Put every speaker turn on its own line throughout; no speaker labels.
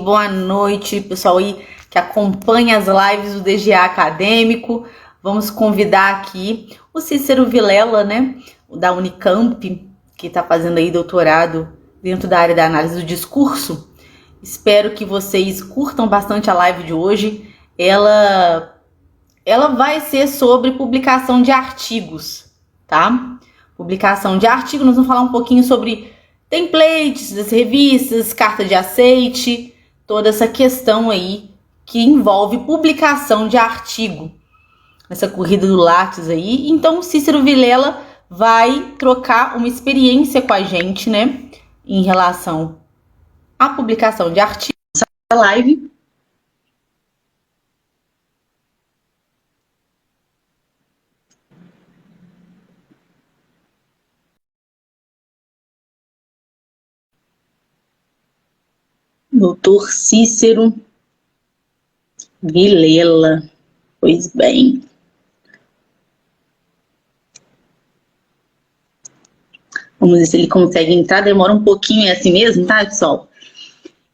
boa noite, pessoal aí que acompanha as lives do DGA Acadêmico. Vamos convidar aqui o Cícero Vilela, né, da Unicamp, que está fazendo aí doutorado dentro da área da análise do discurso. Espero que vocês curtam bastante a live de hoje. Ela vai ser sobre publicação de artigos, tá? Publicação de artigos, nós vamos falar um pouquinho sobre templates das revistas, carta de aceite, toda essa questão aí que envolve publicação de artigo, essa corrida do Lattes aí. Então, o Cícero Vilela vai trocar uma experiência com a gente, né, em relação à publicação de artigos. A live. Doutor Cícero Vilela. Pois bem. Vamos ver se ele consegue entrar. Demora um pouquinho, é assim mesmo, tá, pessoal?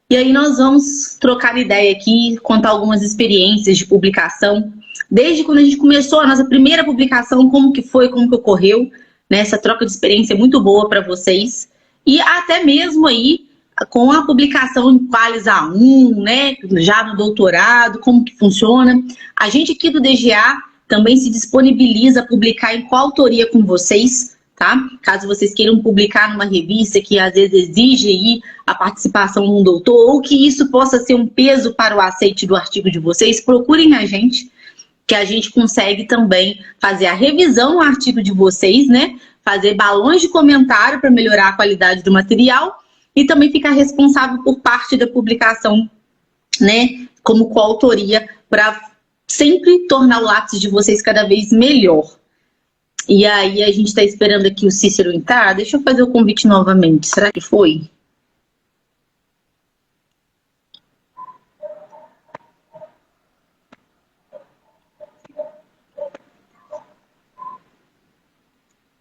E aí nós vamos trocar ideia aqui, contar algumas experiências de publicação. Desde quando a gente começou a nossa primeira publicação, como que foi, como que ocorreu, né? Essa troca de experiência é muito boa para vocês. E até mesmo aí, com a publicação em Qualis A1, né, já no doutorado, como que funciona. A gente aqui do DGA também se disponibiliza a publicar em coautoria com vocês, tá? Caso vocês queiram publicar numa revista que às vezes exige aí a participação de um doutor, ou que isso possa ser um peso para o aceite do artigo de vocês, procurem a gente, que a gente consegue também fazer a revisão do artigo de vocês, né? Fazer balões de comentário para melhorar a qualidade do material, e também ficar responsável por parte da publicação, né, como coautoria, para sempre tornar o Lattes de vocês cada vez melhor. E aí a gente está esperando aqui o Cícero entrar. Deixa eu fazer o convite novamente. Será que foi?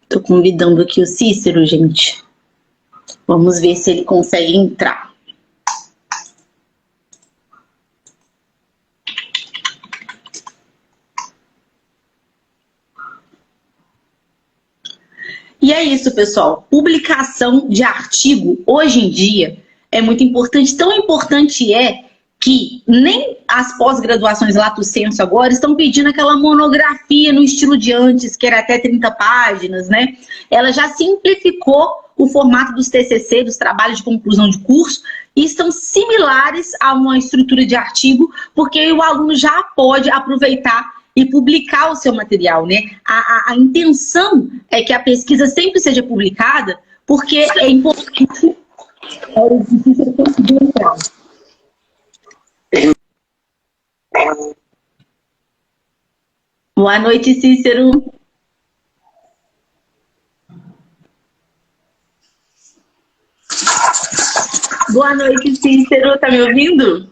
Estou convidando aqui o Cícero, gente. Vamos ver se ele consegue entrar. E é isso, pessoal. Publicação de artigo, hoje em dia, é muito importante. Tão importante é que nem as pós-graduações lato sensu agora estão pedindo aquela monografia no estilo de antes, que era até 30 páginas, né? Ela já simplificou o formato dos TCC, dos trabalhos de conclusão de curso, e estão similares a uma estrutura de artigo, porque o aluno já pode aproveitar e publicar o seu material, né? A intenção é que a pesquisa sempre seja publicada, porque é importante. É difícil conseguir entrar. Boa noite, Cícero. Boa noite, Cícero. Tá me ouvindo?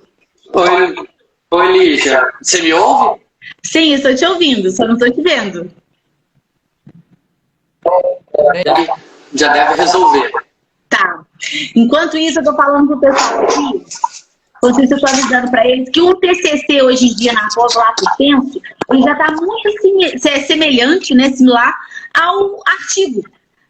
Oi, Lígia. Você me ouve?
Sim, eu estou te ouvindo, só não estou te vendo.
Já deve resolver.
Tá. Enquanto isso, eu estou falando pro pessoal aqui, enquanto isso eu estou avisando para eles que o TCC hoje em dia na pós-lato sensu, ele já está muito semelhante, né, similar ao artigo,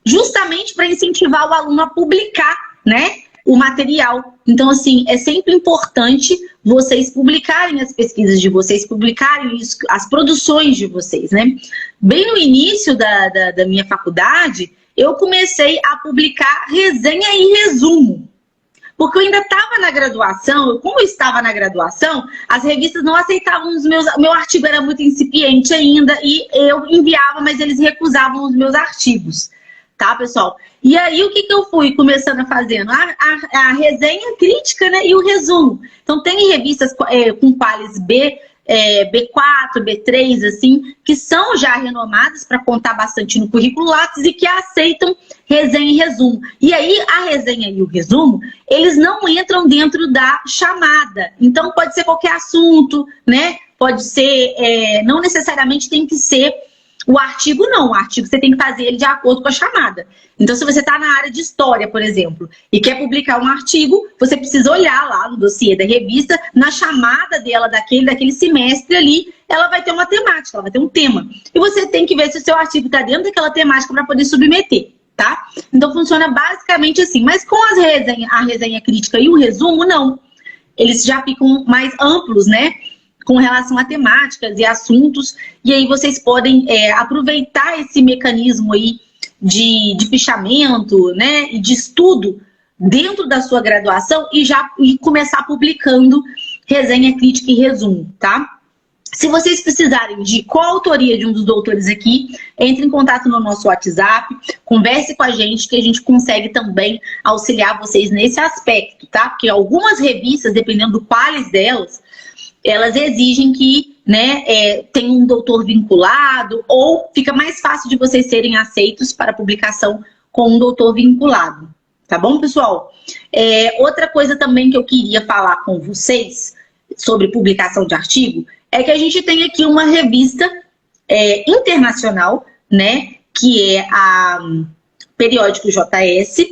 justamente para incentivar o aluno a publicar, né, o material. Então, assim, é sempre importante vocês publicarem as pesquisas de vocês, publicarem as produções de vocês, né? Bem no início da minha faculdade, eu comecei a publicar resenha e resumo. Porque eu ainda estava na graduação, como eu estava na graduação, as revistas não aceitavam meu artigo era muito incipiente ainda, e eu enviava, mas eles recusavam os meus artigos. Tá, pessoal? E aí, o que eu fui começando a fazer? A resenha crítica, né? E o resumo. Então, tem revistas com Qualis B, B4, B3, assim, que são já renomadas para contar bastante no currículo Lattes e que aceitam resenha e resumo. E aí, a resenha e o resumo, eles não entram dentro da chamada. Então, pode ser qualquer assunto, né? Pode ser, não necessariamente tem que ser O artigo não, o artigo você tem que fazer ele de acordo com a chamada. Então, se você está na área de história, por exemplo, e quer publicar um artigo, você precisa olhar lá no dossiê da revista, na chamada dela daquele semestre ali, ela vai ter uma temática, ela vai ter um tema. E você tem que ver se o seu artigo está dentro daquela temática para poder submeter, tá? Então, funciona basicamente assim. Mas com a resenha crítica e o resumo, não. Eles já ficam mais amplos, né? Com relação a temáticas e assuntos, e aí vocês podem aproveitar esse mecanismo aí de fichamento, né, e de estudo dentro da sua graduação e começar publicando resenha crítica e resumo, tá? Se vocês precisarem de coautoria de um dos doutores aqui, entre em contato no nosso WhatsApp, converse com a gente que a gente consegue também auxiliar vocês nesse aspecto, tá? Porque algumas revistas, dependendo do qualis delas, elas exigem que, né, tenha um doutor vinculado, ou fica mais fácil de vocês serem aceitos para publicação com um doutor vinculado. Tá bom, pessoal? Outra coisa também que eu queria falar com vocês sobre publicação de artigo é que a gente tem aqui uma revista internacional, né, que é a Periódico JS,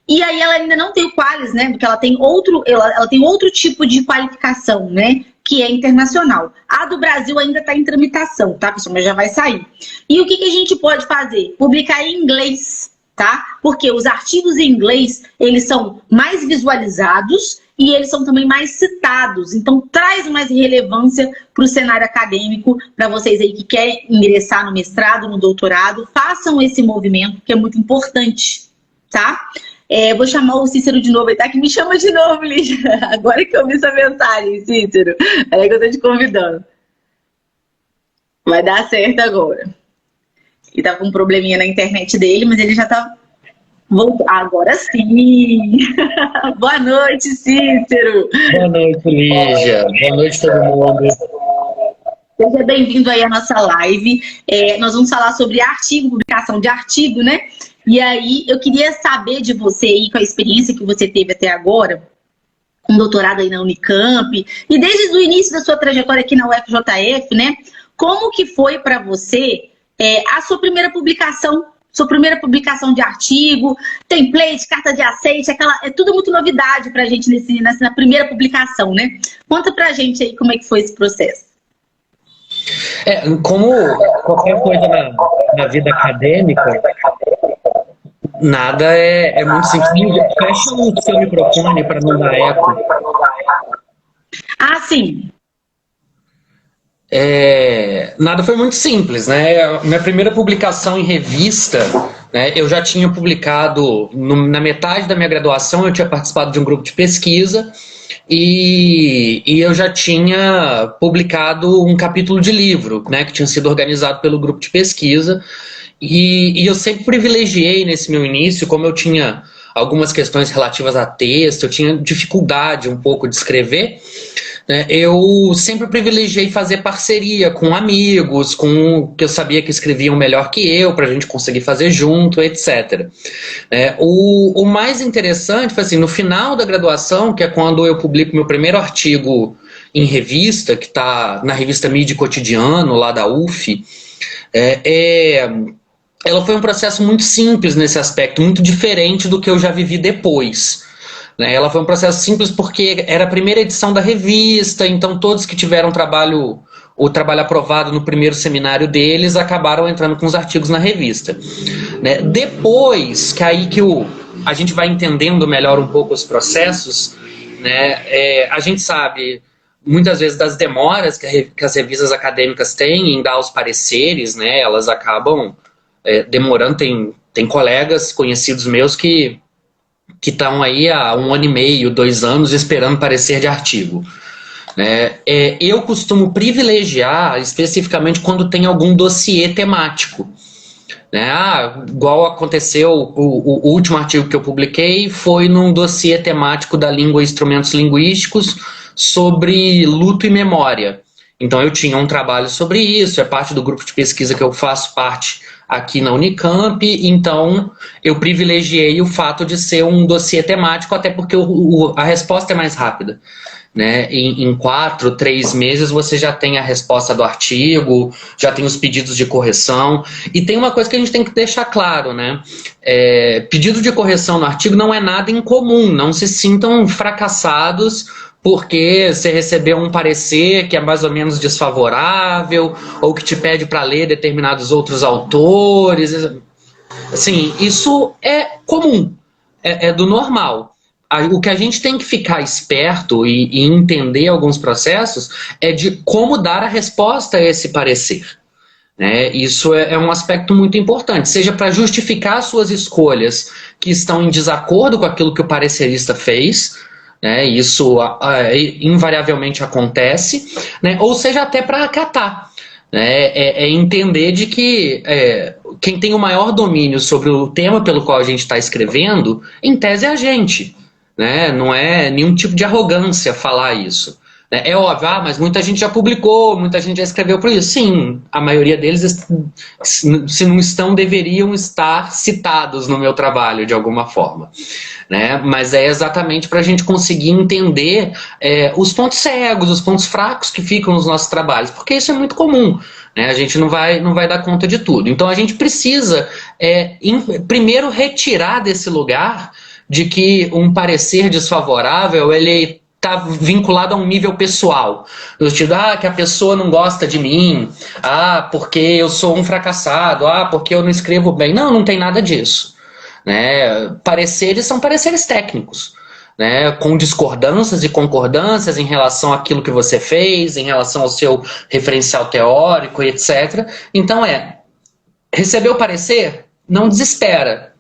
e aí ela ainda não tem o qualis, né, porque ela tem outro tipo de qualificação, né, que é internacional. A do Brasil ainda está em tramitação, tá, pessoal? Mas já vai sair. E o que a gente pode fazer? Publicar em inglês, tá? Porque os artigos em inglês, eles são mais visualizados e eles são também mais citados. Então, traz mais relevância para o cenário acadêmico, para vocês aí que querem ingressar no mestrado, no doutorado, façam esse movimento, que é muito importante, tá? Vou chamar o Cícero de novo, ele tá aqui, me chama de novo, Lígia. Agora que eu vi essa mensagem, Cícero. É que eu tô te convidando. Vai dar certo agora. Ele tá com um probleminha na internet dele, mas ele já tá voltando. Agora sim! Boa noite, Cícero!
Boa noite, Lígia. Boa noite, todo mundo.
Seja bem-vindo aí à nossa live. Nós vamos falar sobre artigo, publicação de artigo, né? E aí, eu queria saber de você aí, com a experiência que você teve até agora, com doutorado aí na Unicamp, e desde o início da sua trajetória aqui na UFJF, né? Como que foi para você a sua primeira publicação de artigo, template, carta de aceite, é tudo muito novidade pra gente nessa primeira publicação, né? Conta pra gente aí como é que foi esse processo.
Como qualquer coisa na vida acadêmica, nada é muito simples. Fecha o seu microfone para não dar eco.
Ah, sim.
Nada foi muito simples, né? Minha primeira publicação em revista, né, eu já tinha publicado, na metade da minha graduação, eu tinha participado de um grupo de pesquisa e eu já tinha publicado um capítulo de livro, né, que tinha sido organizado pelo grupo de pesquisa. E eu sempre privilegiei nesse meu início, como eu tinha algumas questões relativas a texto, eu tinha dificuldade um pouco de escrever, né, eu sempre privilegiei fazer parceria com amigos, com que eu sabia que escreviam melhor que eu, para a gente conseguir fazer junto, etc. O mais interessante foi assim, no final da graduação, que é quando eu publico meu primeiro artigo em revista, que está na revista Mídia e Cotidiano, lá da UF, ela foi um processo muito simples nesse aspecto, muito diferente do que eu já vivi depois. Ela foi um processo simples porque era a primeira edição da revista, então todos que tiveram o trabalho aprovado no primeiro seminário deles acabaram entrando com os artigos na revista. Depois, que aí que a gente vai entendendo melhor um pouco os processos, né, a gente sabe muitas vezes das demoras que as revistas acadêmicas têm em dar os pareceres, né, elas acabam demorando. Tem colegas conhecidos meus que estão aí há 1 ano e meio, 2 anos esperando parecer de artigo. Eu costumo privilegiar especificamente quando tem algum dossiê temático. Igual aconteceu, o último artigo que eu publiquei foi num dossiê temático da língua e instrumentos linguísticos sobre luto e memória. Então eu tinha um trabalho sobre isso, é parte do grupo de pesquisa que eu faço parte aqui na Unicamp, então eu privilegiei o fato de ser um dossiê temático, até porque a resposta é mais rápida. né? Em 4, 3 meses você já tem a resposta do artigo, já tem os pedidos de correção. E tem uma coisa que a gente tem que deixar claro, né? Pedido de correção no artigo não é nada incomum, não se sintam fracassados porque você recebeu um parecer que é mais ou menos desfavorável ou que te pede para ler determinados outros autores. Assim, isso é comum, é do normal. O que a gente tem que ficar esperto e entender alguns processos é de como dar a resposta a esse parecer. Né? Isso é um aspecto muito importante, seja para justificar suas escolhas que estão em desacordo com aquilo que o parecerista fez, né? Isso invariavelmente acontece, né? Ou seja até para acatar. É entender de que quem tem o maior domínio sobre o tema pelo qual a gente está escrevendo, em tese é a gente. Né? Não é nenhum tipo de arrogância falar isso. É óbvio, mas muita gente já publicou, muita gente já escreveu por isso. Sim, a maioria deles, se não estão, deveriam estar citados no meu trabalho de alguma forma. Né? Mas é exatamente para a gente conseguir entender os pontos cegos, os pontos fracos que ficam nos nossos trabalhos, porque isso é muito comum. Né? A gente não vai dar conta de tudo. Então a gente precisa, primeiro, retirar desse lugar de que um parecer desfavorável ele está vinculado a um nível pessoal. No sentido, que a pessoa não gosta de mim, porque eu sou um fracassado, porque eu não escrevo bem. Não tem nada disso. Né? Pareceres são pareceres técnicos, né? Com discordâncias e concordâncias em relação àquilo que você fez, em relação ao seu referencial teórico, etc. Então recebeu o parecer? Não desespera.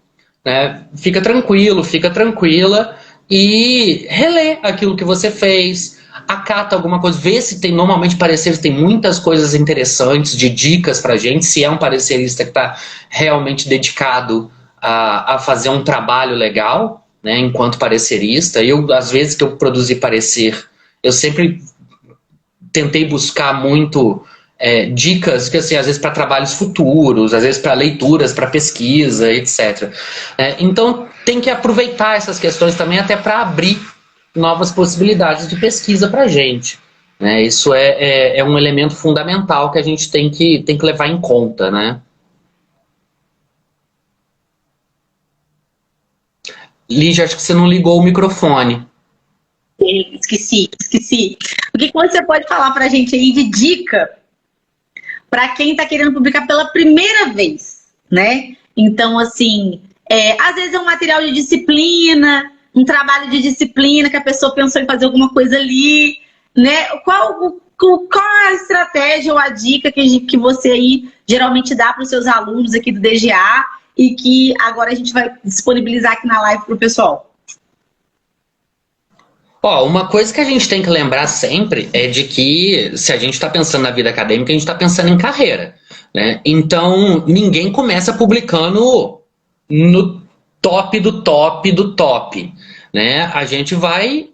Né? Fica tranquilo, fica tranquila e relê aquilo que você fez, acata alguma coisa, vê se tem, normalmente pareceres tem muitas coisas interessantes de dicas pra gente, se é um parecerista que está realmente dedicado a fazer um trabalho legal, né, enquanto parecerista. Às vezes que eu produzi parecer, eu sempre tentei buscar muito dicas, que assim, às vezes para trabalhos futuros, às vezes para leituras, para pesquisa, etc. Então tem que aproveitar essas questões também até para abrir novas possibilidades de pesquisa para a gente. Né? Isso é um elemento fundamental que a gente tem que levar em conta. Né? Lígia, acho que você não ligou o microfone.
Esqueci. O que você pode falar para a gente aí de dica para quem está querendo publicar pela primeira vez, né? Então, assim, às vezes é um material de disciplina, um trabalho de disciplina que a pessoa pensou em fazer alguma coisa ali, né? Qual a estratégia ou a dica que você aí geralmente dá para os seus alunos aqui do DGA e que agora a gente vai disponibilizar aqui na live para o pessoal?
Uma coisa que a gente tem que lembrar sempre é de que, se a gente está pensando na vida acadêmica, a gente está pensando em carreira. Né? Então, ninguém começa publicando no top do top do top. Né? A gente vai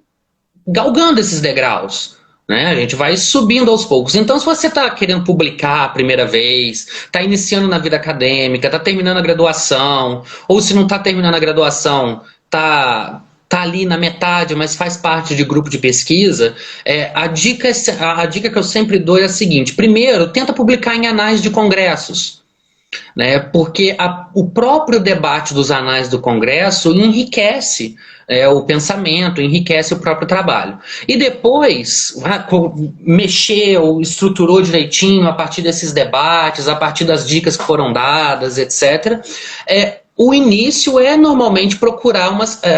galgando esses degraus. Né? A gente vai subindo aos poucos. Então, se você está querendo publicar a primeira vez, está iniciando na vida acadêmica, está terminando a graduação, ou se não está terminando a graduação, está ali na metade, mas faz parte de grupo de pesquisa, a dica que eu sempre dou é a seguinte: primeiro, tenta publicar em anais de congressos, né? Porque o próprio debate dos anais do congresso enriquece o pensamento, enriquece o próprio trabalho. E depois, mexer ou estruturou direitinho a partir desses debates, a partir das dicas que foram dadas, etc., o início é normalmente procurar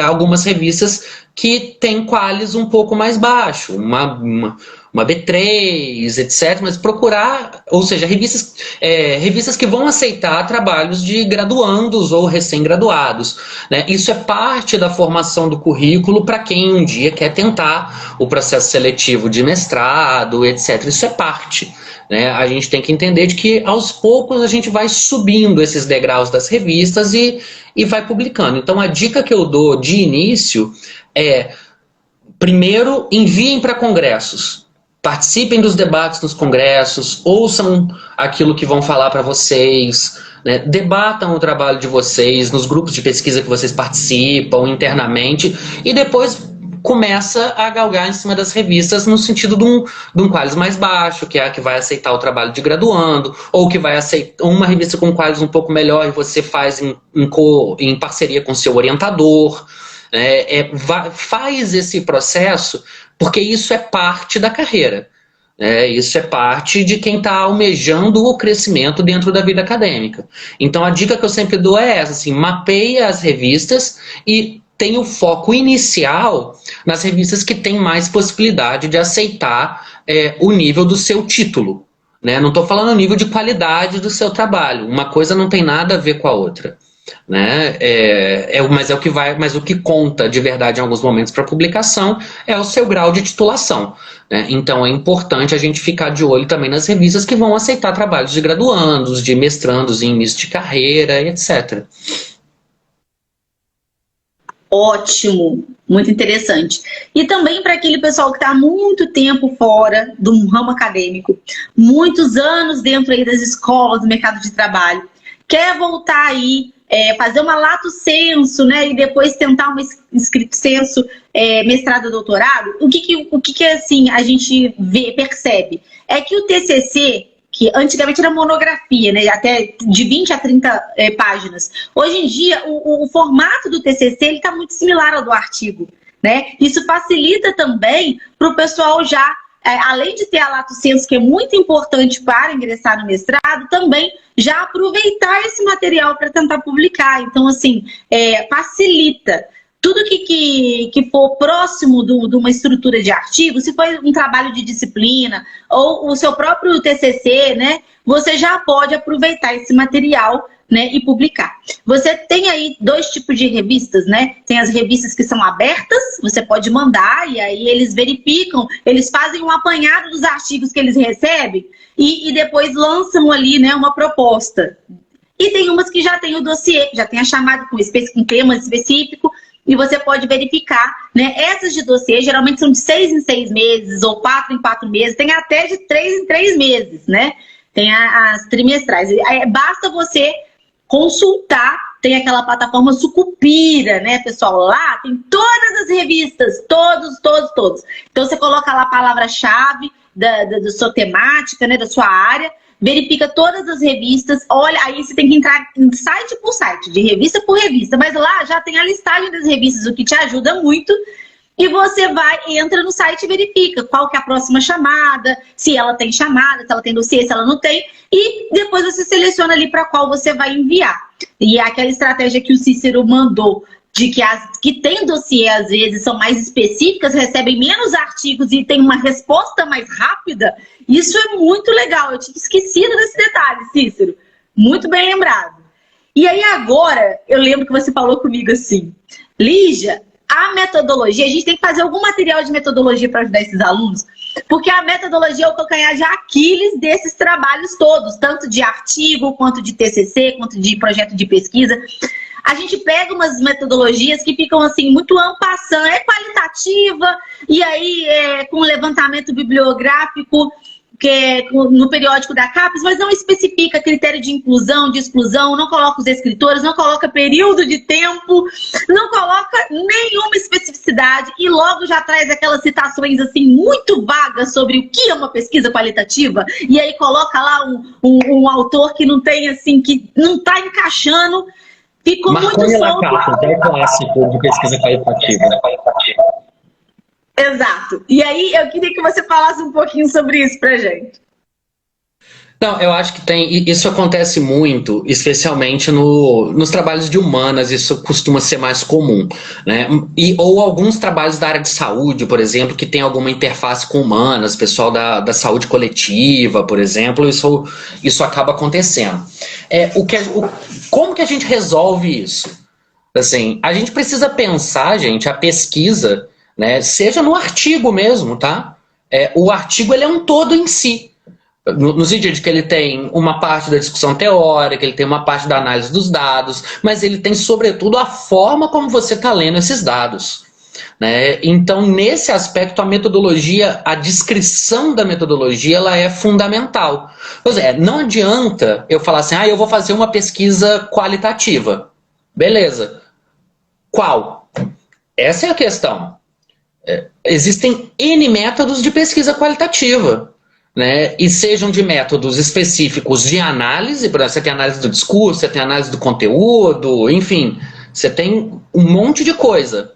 algumas revistas que têm qualis um pouco mais baixo, uma B3, etc. Mas procurar, ou seja, revistas que vão aceitar trabalhos de graduandos ou recém-graduados. Né? Isso é parte da formação do currículo para quem um dia quer tentar o processo seletivo de mestrado, etc. Isso é parte. Né? A gente tem que entender de que aos poucos a gente vai subindo esses degraus das revistas e vai publicando. Então a dica que eu dou de início é: primeiro, enviem para congressos, participem dos debates nos congressos, ouçam aquilo que vão falar para vocês, né? Debatam o trabalho de vocês nos grupos de pesquisa que vocês participam internamente e depois começa a galgar em cima das revistas no sentido de um qualis mais baixo, que é a que vai aceitar o trabalho de graduando, ou que vai aceitar uma revista com qualis um pouco melhor e você faz em parceria com seu orientador. Faz esse processo, porque isso é parte da carreira. Isso é parte de quem está almejando o crescimento dentro da vida acadêmica. Então a dica que eu sempre dou é essa, assim, mapeia as revistas e tem o foco inicial nas revistas que têm mais possibilidade de aceitar o nível do seu título. Não estou falando o nível de qualidade do seu trabalho. Uma coisa não tem nada a ver com a outra. Mas o que conta de verdade em alguns momentos para publicação é o seu grau de titulação. Então é importante a gente ficar de olho também nas revistas que vão aceitar trabalhos de graduandos, de mestrandos em início de carreira, etc.
Ótimo, muito interessante. E também para aquele pessoal que está há muito tempo fora do ramo acadêmico, muitos anos dentro aí das escolas, do mercado de trabalho, quer voltar aí, fazer uma lato sensu, né, e depois tentar um estricto sensu, mestrado, doutorado, o que assim a gente percebe? É que o TCC, que antigamente era monografia, né, até de 20 a 30 páginas. Hoje em dia, o formato do TCC está muito similar ao do artigo, né? Isso facilita também para o pessoal já, além de ter a lato sensu, que é muito importante para ingressar no mestrado, também já aproveitar esse material para tentar publicar. Então, assim, facilita. Tudo que for próximo de uma estrutura de artigo, se for um trabalho de disciplina ou o seu próprio TCC, né, você já pode aproveitar esse material, né, e publicar. Você tem aí 2 tipos de revistas, né? Tem as revistas que são abertas, você pode mandar e aí eles verificam, eles fazem um apanhado dos artigos que eles recebem e depois lançam ali, né, uma proposta. E tem umas que já tem o dossiê, já tem a chamada com tema específico, e você pode verificar, né? Essas de dossiê geralmente são de 6 em 6 meses ou 4 em 4 meses, tem até de 3 em 3 meses, né? Tem as trimestrais. Basta você consultar, tem aquela plataforma Sucupira, né, pessoal? Lá tem todas as revistas, todos. Então você coloca lá a palavra-chave da sua temática, né, da sua área, verifica todas as revistas, olha, aí você tem que entrar em site por site, de revista por revista, mas lá já tem a listagem das revistas, o que te ajuda muito, e você entra no site e verifica qual que é a próxima chamada, se ela tem chamada, se ela tem dossiê, se ela não tem, e depois você seleciona ali para qual você vai enviar. E aquela estratégia que o Cícero mandou, de que as que tem dossiê, às vezes, são mais específicas, recebem menos artigos e tem uma resposta mais rápida, isso é muito legal. Eu tinha esquecido desse detalhe, Cícero. Muito bem lembrado. E aí agora, eu lembro que você falou comigo assim, Lígia, a metodologia, a gente tem que fazer algum material de metodologia para ajudar esses alunos, porque a metodologia é o calcanhar de Aquiles desses trabalhos todos, tanto de artigo, quanto de TCC, quanto de projeto de pesquisa. A gente pega umas metodologias que ficam assim, muito en passant, qualitativa, e aí com levantamento bibliográfico, que é no periódico da CAPES, mas não especifica critério de inclusão, de exclusão, não coloca os escritores, não coloca período de tempo, não coloca nenhuma especificidade e logo já traz aquelas citações assim muito vagas sobre o que é uma pesquisa qualitativa, e aí coloca lá um autor que não tem assim, que não está encaixando. Ficou muito solto.
É o clássico de pesquisa qualitativa.
Exato. E aí eu queria que você falasse um pouquinho sobre isso pra gente.
Não, eu acho que isso acontece muito, especialmente nos trabalhos de humanas, isso costuma ser mais comum, né? Ou alguns trabalhos da área de saúde, por exemplo, que tem alguma interface com humanas, pessoal da saúde coletiva, por exemplo, isso acaba acontecendo. Como que a gente resolve isso? Assim, a gente precisa pensar, gente, a pesquisa, né, seja no artigo mesmo, tá? O artigo ele é um todo em si. No sentido de que ele tem uma parte da discussão teórica, ele tem uma parte da análise dos dados, mas ele tem, sobretudo, a forma como você está lendo esses dados, né? Então, nesse aspecto, a metodologia, a descrição da metodologia, ela é fundamental. Pois é, não adianta eu falar assim, eu vou fazer uma pesquisa qualitativa. Beleza. Qual? Essa é a questão. Existem N métodos de pesquisa qualitativa, né? E sejam de métodos específicos de análise, por exemplo, você tem análise do discurso, você tem análise do conteúdo, enfim, você tem um monte de coisa,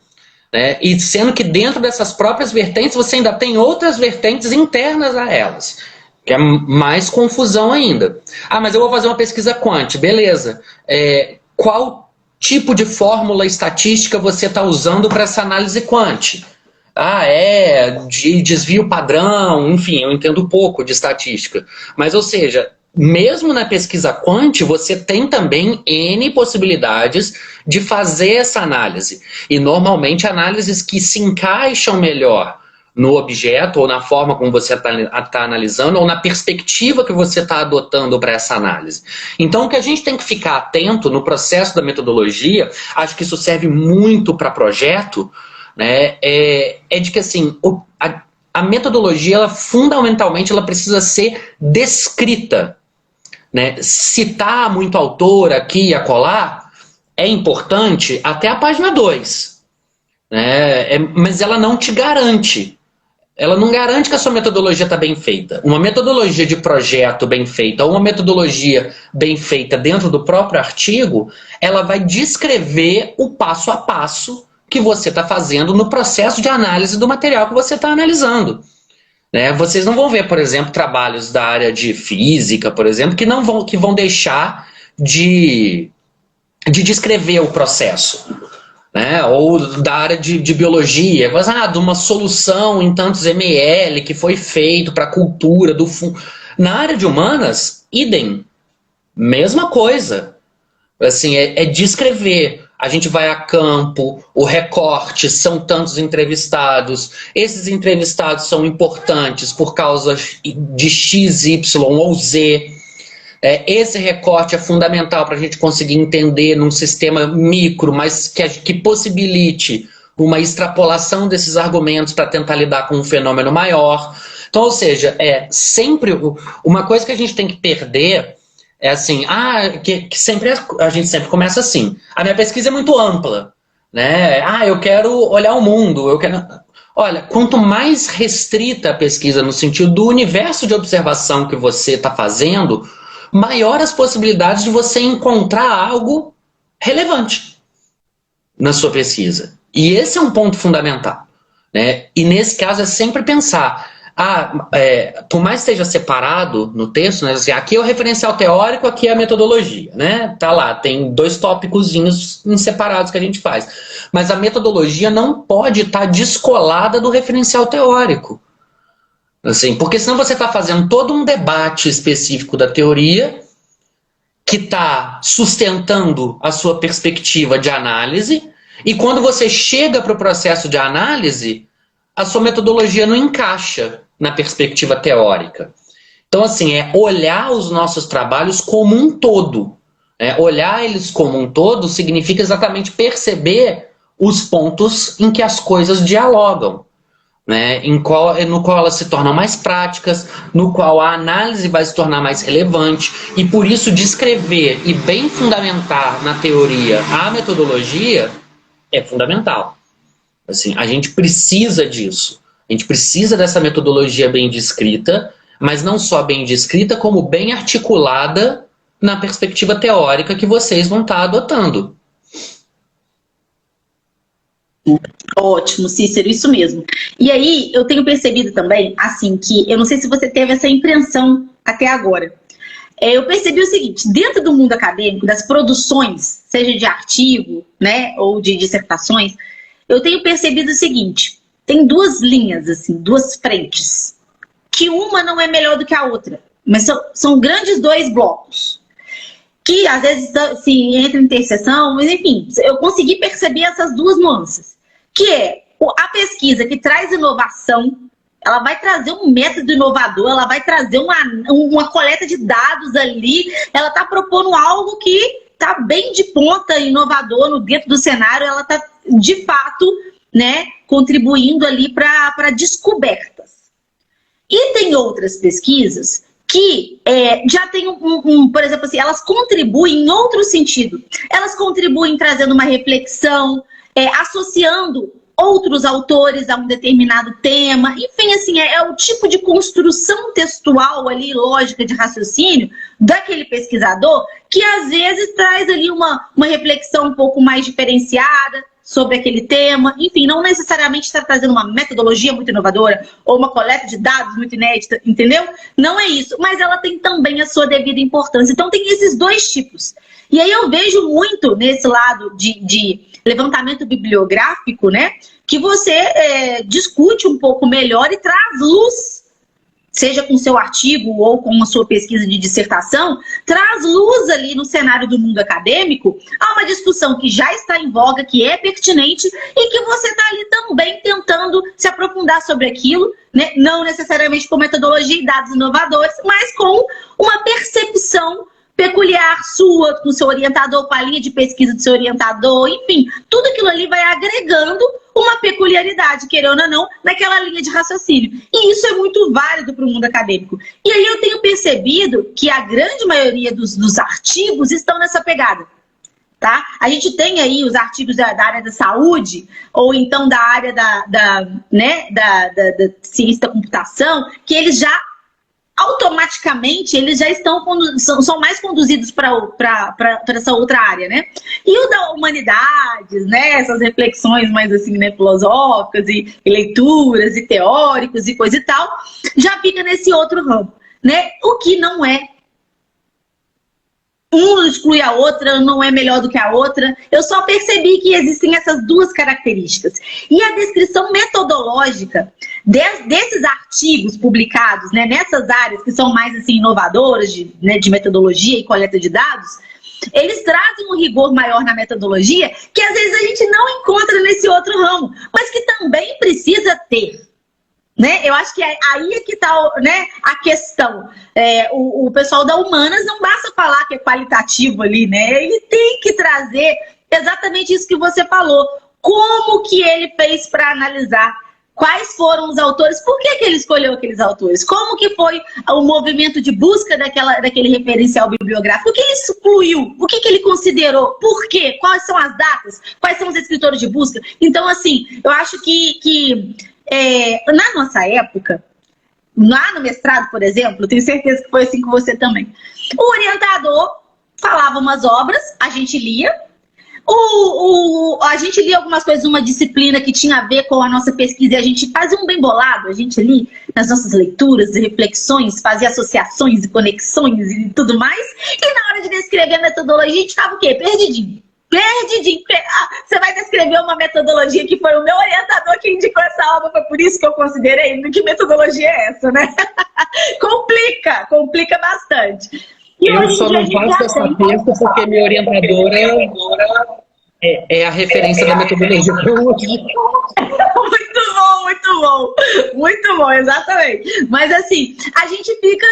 né? E sendo que dentro dessas próprias vertentes você ainda tem outras vertentes internas a elas, que é mais confusão ainda. Ah, mas eu vou fazer uma pesquisa quant, beleza. Qual tipo de fórmula estatística você está usando para essa análise quant? De desvio padrão, enfim, eu entendo pouco de estatística. Mas, ou seja, mesmo na pesquisa quant, você tem também N possibilidades de fazer essa análise. E, normalmente, análises que se encaixam melhor no objeto, ou na forma como você está analisando, ou na perspectiva que você está adotando para essa análise. Então, o que a gente tem que ficar atento no processo da metodologia, acho que isso serve muito para projeto, né, é de que assim, a metodologia, ela, fundamentalmente, ela precisa ser descrita. Né? Citar muito autor aqui e acolá é importante até a página 2. Né? Mas ela não te garante. Ela não garante que a sua metodologia está bem feita. Uma metodologia de projeto bem feita, ou uma metodologia bem feita dentro do próprio artigo, ela vai descrever o passo a passo que você está fazendo no processo de análise do material que você está analisando. Né? Vocês não vão ver, por exemplo, trabalhos da área de física, por exemplo, que vão deixar de descrever o processo. Né? Ou da área de biologia, de uma solução em tantos ml que foi feito para a cultura do fundo. Na área de humanas, idem. Mesma coisa. Assim, descrever. A gente vai a campo, o recorte, são tantos entrevistados. Esses entrevistados são importantes por causa de X, Y ou Z. Esse recorte é fundamental para a gente conseguir entender num sistema micro, mas que possibilite uma extrapolação desses argumentos para tentar lidar com um fenômeno maior. Então, ou seja, sempre uma coisa que a gente tem que perder é assim, a gente sempre começa assim. A minha pesquisa é muito ampla, né? Eu quero olhar o mundo, Olha, quanto mais restrita a pesquisa no sentido do universo de observação que você está fazendo, maior as possibilidades de você encontrar algo relevante na sua pesquisa. E esse é um ponto fundamental. Né? E nesse caso é sempre pensar, por mais que esteja separado no texto, né? Assim, aqui é o referencial teórico, aqui é a metodologia. Né? Tá lá, tem 2 tópicozinhos separados que a gente faz. Mas a metodologia não pode estar descolada do referencial teórico. Assim, porque senão você está fazendo todo um debate específico da teoria que está sustentando a sua perspectiva de análise, e quando você chega para o processo de análise, a sua metodologia não encaixa na perspectiva teórica. Então, assim, olhar os nossos trabalhos como um todo. Olhar eles como um todo significa exatamente perceber os pontos em que as coisas dialogam. Né, no qual elas se tornam mais práticas, no qual a análise vai se tornar mais relevante, e por isso descrever e bem fundamentar na teoria a metodologia é fundamental. Assim, a gente precisa disso, a gente precisa dessa metodologia bem descrita, mas não só bem descrita, como bem articulada na perspectiva teórica que vocês vão estar adotando.
Ótimo, Cícero, isso mesmo. E aí, eu tenho percebido também, assim, que eu não sei se você teve essa impressão até agora. Eu percebi o seguinte, dentro do mundo acadêmico, das produções, seja de artigo, né, ou de dissertações, eu tenho percebido o seguinte, tem 2 linhas, assim, 2 frentes, que uma não é melhor do que a outra, mas são grandes 2 blocos, que às vezes se entra em interseção, mas enfim, eu consegui perceber essas 2 nuances. Que é a pesquisa que traz inovação, ela vai trazer um método inovador, ela vai trazer uma coleta de dados ali, ela está propondo algo que está bem de ponta, inovador dentro do cenário, ela está, de fato, né, contribuindo ali para descobertas. E tem outras pesquisas que já tem por exemplo assim, elas contribuem em outro sentido. Elas contribuem trazendo uma reflexão, associando outros autores a um determinado tema, enfim, assim, é o tipo de construção textual ali, lógica de raciocínio daquele pesquisador, que às vezes traz ali uma reflexão um pouco mais diferenciada sobre aquele tema, enfim, não necessariamente está trazendo uma metodologia muito inovadora ou uma coleta de dados muito inédita, entendeu? Não é isso, mas ela tem também a sua devida importância. Então tem esses dois tipos. E aí eu vejo muito nesse lado de levantamento bibliográfico, né, que você discute um pouco melhor e traz luz, seja com seu artigo ou com a sua pesquisa de dissertação, traz luz ali no cenário do mundo acadêmico a uma discussão que já está em voga, que é pertinente e que você está ali também tentando se aprofundar sobre aquilo, né? Não necessariamente com metodologia e dados inovadores, mas com uma percepção peculiar sua, com o seu orientador, com a linha de pesquisa do seu orientador, enfim, tudo aquilo ali vai agregando uma peculiaridade, querendo ou não, naquela linha de raciocínio. E isso é muito válido para o mundo acadêmico. E aí eu tenho percebido que a grande maioria dos artigos estão nessa pegada. Tá? A gente tem aí os artigos da área da saúde, ou então da área da ciência da computação, que eles já automaticamente eles já são mais conduzidos para essa outra área, né? E o da humanidades, né? Essas reflexões mais assim, né, filosóficas e leituras e teóricos e coisa e tal, já fica nesse outro ramo, né? O que não é. Um exclui a outra, não é melhor do que a outra. Eu só percebi que existem essas duas características. E a descrição metodológica desses artigos publicados, né, nessas áreas que são mais assim, inovadoras de metodologia e coleta de dados, eles trazem um rigor maior na metodologia que às vezes a gente não encontra nesse outro ramo, mas que também precisa ter. Né? Eu acho que aí é que está, né, a questão. O pessoal da Humanas não basta falar que é qualitativo ali, né? Ele tem que trazer exatamente isso que você falou. Como que ele fez para analisar? Quais foram os autores? Por que ele escolheu aqueles autores? Como que foi o movimento de busca daquele referencial bibliográfico? O que ele excluiu? O que ele considerou? Por quê? Quais são as datas? Quais são os escritores de busca? Então, assim, eu acho que na nossa época, lá no mestrado, por exemplo, tenho certeza que foi assim com você também. O orientador falava umas obras, a gente lia. A gente lia algumas coisas, uma disciplina que tinha a ver com a nossa pesquisa e a gente fazia um bem bolado, a gente ali nas nossas leituras e reflexões, fazia associações e conexões e tudo mais. E na hora de descrever a metodologia, a gente ficava o quê? Perdidinho. Você vai descrever uma metodologia que foi o meu orientador que indicou essa obra, foi por isso que eu considerei. Que metodologia é essa, né? complica bastante. E
eu só não faço essa pergunta porque minha orientadora é a referência da metodologia.
Muito bom, exatamente. Mas assim, a gente fica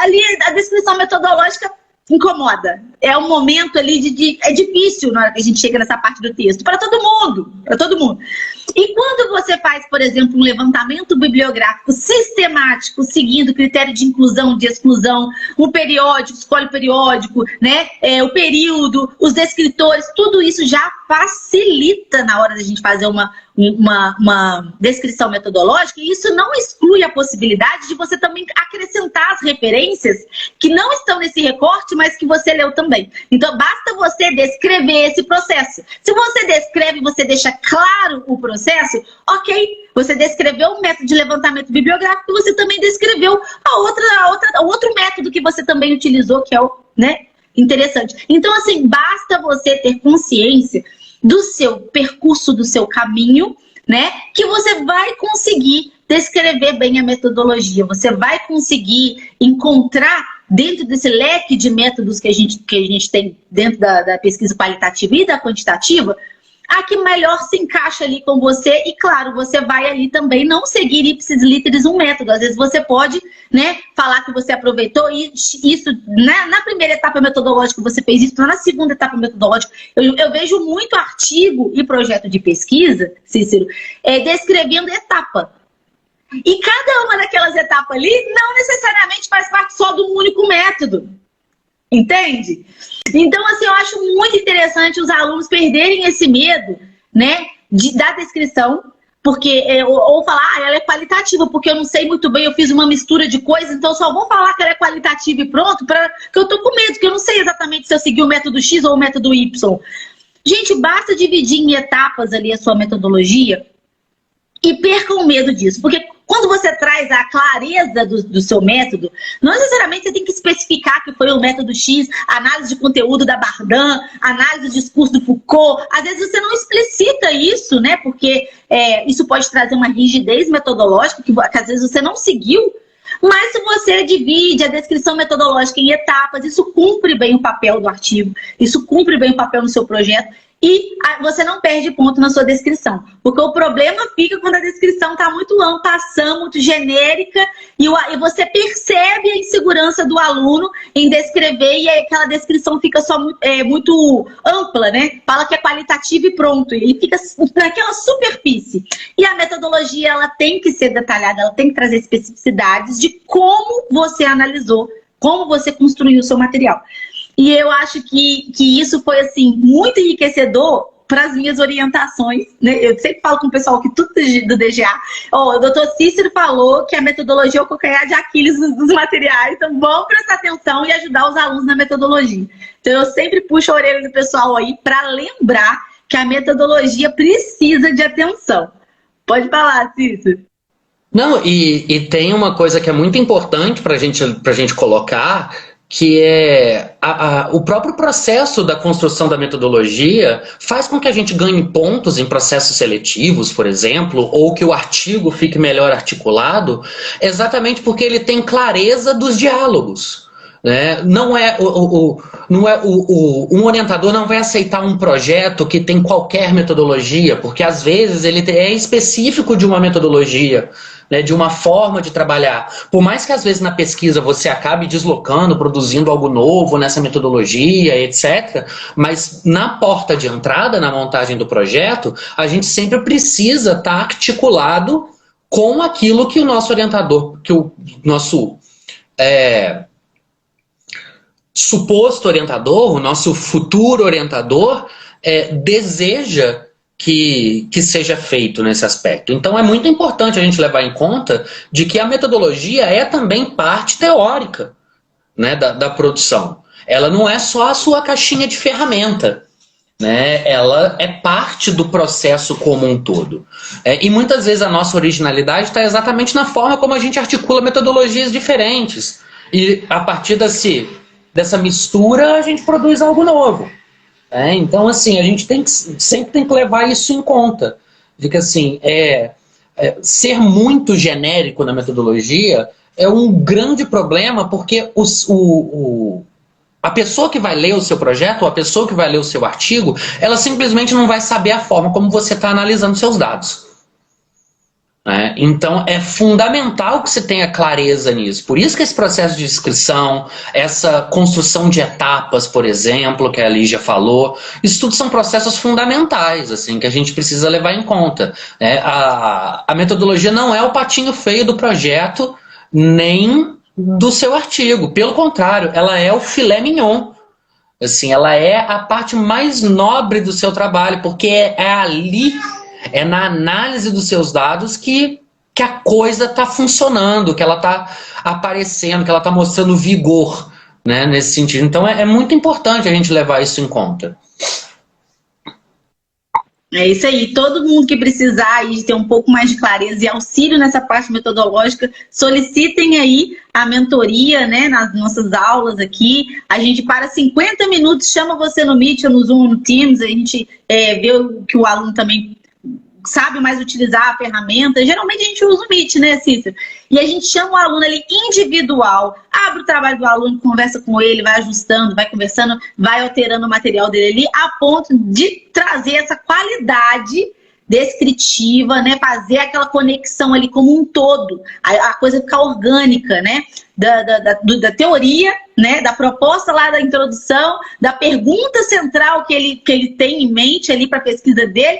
ali a descrição metodológica incomoda. É um momento ali é difícil na hora que a gente chega nessa parte do texto. Para todo mundo. E quando você faz, por exemplo, um levantamento bibliográfico sistemático, seguindo critério de inclusão, de exclusão, um periódico, escolhe o periódico, né? O período, os descritores, tudo isso já facilita na hora da gente fazer uma descrição metodológica, e isso não exclui a possibilidade de você também acrescentar as referências que não estão nesse recorte, mas que você leu também. Então, basta você descrever esse processo. Se você descreve, você deixa claro o processo, ok, você descreveu um método de levantamento bibliográfico, você também descreveu o outro método que você também utilizou, que é o, né, interessante. Então, assim, basta você ter consciência do seu percurso, do seu caminho, né, que você vai conseguir descrever bem a metodologia, você vai conseguir encontrar dentro desse leque de métodos que a gente tem dentro da pesquisa qualitativa e da quantitativa, a que melhor se encaixa ali com você. E claro, você vai ali também não seguir ipsis literis um método. Às vezes você pode, né, falar que você aproveitou isso, né, na primeira etapa metodológica você fez isso, na segunda etapa metodológica. Eu vejo muito artigo e projeto de pesquisa, Cícero, descrevendo etapa. E cada uma daquelas etapas ali não necessariamente faz parte só de um único método. Entende? Então, assim, eu acho muito interessante os alunos perderem esse medo, né, da descrição, porque ou falar, ela é qualitativa, porque eu não sei muito bem, eu fiz uma mistura de coisas, então só vou falar que ela é qualitativa e pronto, porque eu tô com medo, que eu não sei exatamente se eu segui o método X ou o método Y. Gente, basta dividir em etapas ali a sua metodologia e percam o medo disso, porque quando você traz a clareza do seu método, não necessariamente você tem que especificar que foi o método X, análise de conteúdo da Bardin, análise do discurso do Foucault. Às vezes você não explicita isso, né? Porque isso pode trazer uma rigidez metodológica que às vezes você não seguiu. Mas se você divide a descrição metodológica em etapas, isso cumpre bem o papel do artigo, isso cumpre bem o papel no seu projeto. E você não perde ponto na sua descrição. Porque o problema fica quando a descrição está muito ampla, muito genérica, e você percebe a insegurança do aluno em descrever, e aquela descrição fica só muito ampla, né? Fala que é qualitativa e pronto. E fica naquela superfície. E a metodologia, ela tem que ser detalhada, ela tem que trazer especificidades de como você analisou, como você construiu o seu material. E eu acho que isso foi, assim, muito enriquecedor para as minhas orientações, né? Eu sempre falo com o pessoal que tudo do DGA, o doutor Cícero falou que a metodologia é o calcanhar de Aquiles dos materiais, então vamos prestar atenção e ajudar os alunos na metodologia. Então eu sempre puxo a orelha do pessoal aí para lembrar que a metodologia precisa de atenção. Pode falar, Cícero.
Não, e tem uma coisa que é muito importante para a gente colocar, que é o próprio processo da construção da metodologia faz com que a gente ganhe pontos em processos seletivos, por exemplo, ou que o artigo fique melhor articulado, exatamente porque ele tem clareza dos diálogos. Né? Um orientador não vai aceitar um projeto que tem qualquer metodologia, porque às vezes ele é específico de uma metodologia, né, de uma forma de trabalhar. Por mais que às vezes na pesquisa você acabe deslocando, produzindo algo novo nessa metodologia, etc., mas na porta de entrada, na montagem do projeto, a gente sempre precisa estar articulado com aquilo que o nosso orientador, que o nosso suposto orientador, o nosso futuro orientador, deseja que seja feito nesse aspecto. Então é muito importante a gente levar em conta de que a metodologia é também parte teórica, né, da produção. Ela não é só a sua caixinha de ferramenta, né? Ela é parte do processo como um todo. E muitas vezes a nossa originalidade está exatamente na forma como a gente articula metodologias diferentes. E a partir dessa mistura a gente produz algo novo. Então, assim, a gente sempre tem que levar isso em conta. De que, assim, ser muito genérico na metodologia é um grande problema, porque a pessoa que vai ler o seu projeto, ou a pessoa que vai ler o seu artigo, ela simplesmente não vai saber a forma como você está analisando seus dados. Então é fundamental que você tenha clareza nisso. Por isso que esse processo de inscrição, essa construção de etapas, por exemplo, que a Lígia falou, isso tudo são processos fundamentais, assim, que a gente precisa levar em conta. A metodologia não é o patinho feio do projeto, nem do seu artigo. Pelo contrário, ela é o filé mignon. Assim, ela é a parte mais nobre do seu trabalho, porque é ali, é na análise dos seus dados que a coisa está funcionando, que ela está aparecendo, que ela está mostrando vigor, né, nesse sentido. Então é muito importante a gente levar isso em conta.
É isso aí. Todo mundo que precisar aí de ter um pouco mais de clareza e auxílio nessa parte metodológica, solicitem aí a mentoria, né, nas nossas aulas aqui. A gente para 50 minutos, chama você no Meet, no Zoom, no Teams, a gente vê que o aluno também sabe mais utilizar a ferramenta. Geralmente a gente usa o Meet, né, Cícero? E a gente chama o aluno ali individual, abre o trabalho do aluno, conversa com ele, vai ajustando, vai conversando, vai alterando o material dele ali, a ponto de trazer essa qualidade descritiva, né? Fazer aquela conexão ali como um todo, a coisa ficar orgânica, né? Da teoria, né? Da proposta lá da introdução, da pergunta central que ele tem em mente ali para a pesquisa dele,